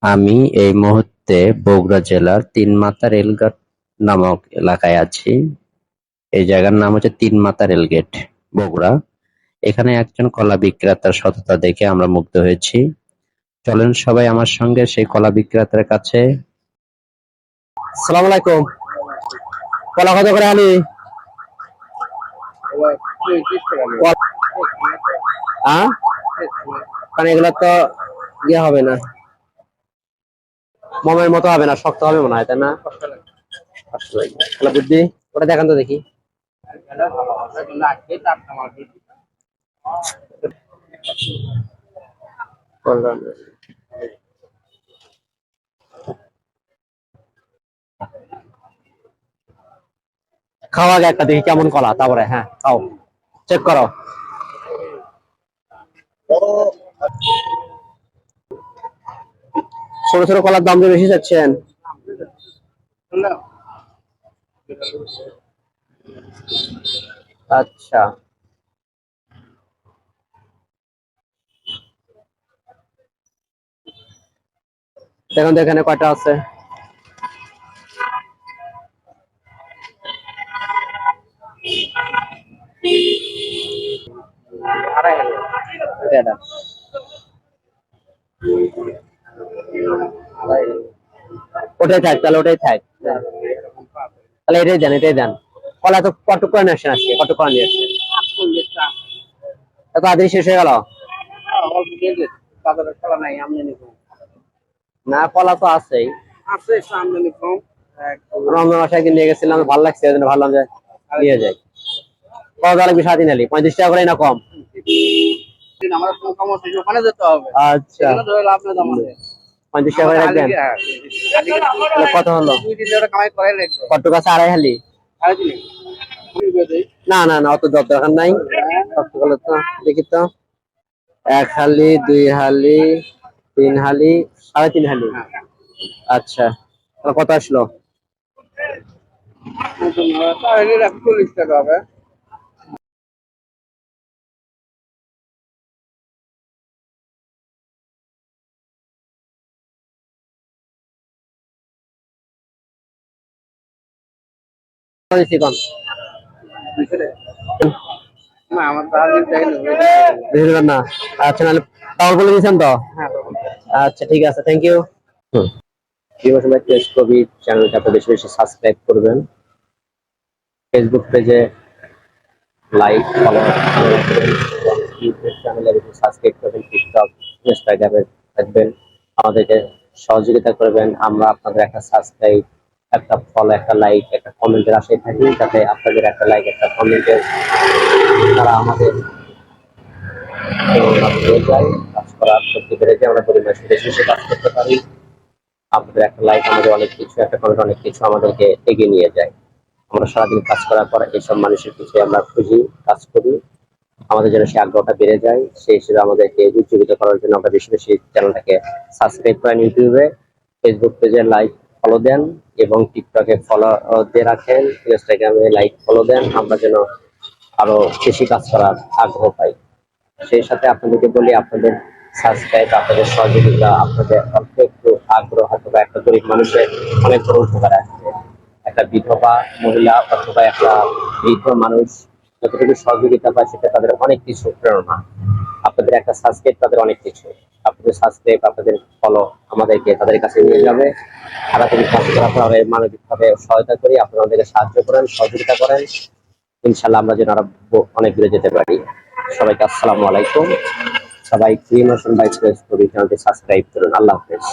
আমি এই মুহূর্তে বগুড়া জেলার তিনমাথা রেলঘাট নামক এলাকায় আছি। এই জায়গার নাম হচ্ছে তিনমাথা রেলগেট, বগুড়া। এখানে একজন কলা বিক্রেতার সততা দেখে আমরা মুগ্ধ হয়েছি। চলেন সবাই আমার সঙ্গে সেই কলা বিক্রেতার কাছে। সালাম আলাইকুম। কলা কত করে আনি? কারণ এগুলো তো ইয়ে হবে না, মমের মতো হবে না, শক্ত হবে মনে হয়, তাই না? বুদ্ধি ওটা দেখান তো দেখি। খাওয়া আগে একটা দেখি কেমন কলা, তারপরে হ্যাঁ খাও, চেক করো। ছোট ছোট কলার দাম বেশি যাচ্ছেন। আচ্ছা, দেখুন তো এখানে কয়টা আছে। ওটাই থাক, তাহলে ওটাই থাক, তাহলে এটাই দেন, এটাই দেন। কলা তো কত করে নিয়ে আসছেন আজকে? কত করে নিয়ে আসছেন? এত আদি শেষ হয়ে গেল না? কলা তো আছেই, রমজান মাসে একদিন নিয়ে গেছিলাম, ভালো লাগছে, এই জন্য ভাবলাম যে নিয়ে যাই। কত লাগবে? 3.5 35 টাকা করে না কম? আচ্ছা, 35 টাকা করে রাখবেন। কত হলো? কত কাছে? 2.5 হালি? না না না, অত দরকার নাই। তো দেখি তো, 1 হালি, 2 হালি, 3 হালি, 3.5 হালি। আচ্ছা, কত আসলো? না, আচ্ছা, নাহলে পাওয়ার বলে দিয়েছেন তো। আচ্ছা ঠিক আছে, থ্যাংক ইউ। কবি চ্যানেলটা বেশি বেশি সাবস্ক্রাইব করবেন, ফেসবুক পেজে লাইক ফলো, ইউটিউব চ্যানেলে বেশি সাবস্ক্রাইব করবেন, টিকটক ইনস্টাগ্রামে থাকবেন, আমাদেরকে সহযোগিতা করবেন। আমরা আপনাদের একটা সাবস্ক্রাইব, একটা ফলো, একটা লাইক, একটা কমেন্টের আশায় থাকি, যাতে আপনাদের একটা লাইক, একটা কমেন্টের তারা আমাদের কাজ করার শক্তি বেড়ে যায়, আমরা পরিবেশ বেশি বেশি কাজ করতে পারি। আপনাদের একটা লাইক আমাদের অনেক কিছু, একটা কমেন্ট অনেক কিছু আমাদেরকে এগিয়ে নিয়ে যায়। আমরা সারাদিন কাজ করার পর এইসব মানুষের পিছিয়ে আমরা খুঁজি, কাজ করি, আমাদের যেন সেই আগ্রহটা বেড়ে যায়। সেই হিসেবে আমাদেরকে উজ্জীবিত করার জন্য আমরা বেশি বেশি চ্যানেলটাকে সাবস্ক্রাইব করেন, ইউটিউবে, ফেসবুক পেজে লাইক ফলো দেন, এবং টিকটকে ফলো দিয়ে রাখেন, ইনস্টাগ্রামে লাইক ফলো দেন, আমরা যেন আরো বেশি কাজ করার আগ্রহ পাই। সেই সাথে আপনাদেরকে বলি, আপনাদের সাবস্ক্রাইব, আপনাদের সহযোগিতা, আপনাদের অল্প একটু আগ্রহ অথবা একটা গরিব মানুষের অনেক বড় উপকার আসবে। একটা বিধবা মহিলা অথবা একটা বৃদ্ধ মানুষ যতটুকু সহযোগিতা পায়, সেটা তাদের অনেক কিছু প্রেরণা। আপনাদের একটা সাবস্ক্রাইব তাদের অনেক কিছু, আপনাদের সাবস্ক্রাইব, আপনাদের ফলো আমাদেরকে তাদের কাছে নিয়ে যাবে। তাড়াতাড়ি কাজ করাতে হবে, মানবিকভাবে সহায়তা করি, আপনারা আমাদেরকে সাহায্য করেন, সহযোগিতা করেন, ইনশাল্লাহ আমরা যেন আরো অনেক দূরে যেতে পারি। সবাইকে আসসালামু আলাইকুম। সবাই ক্রিয়েশন বাই চ্যানেলটি সাবস্ক্রাইব করুন। আল্লাহ হাফেজ।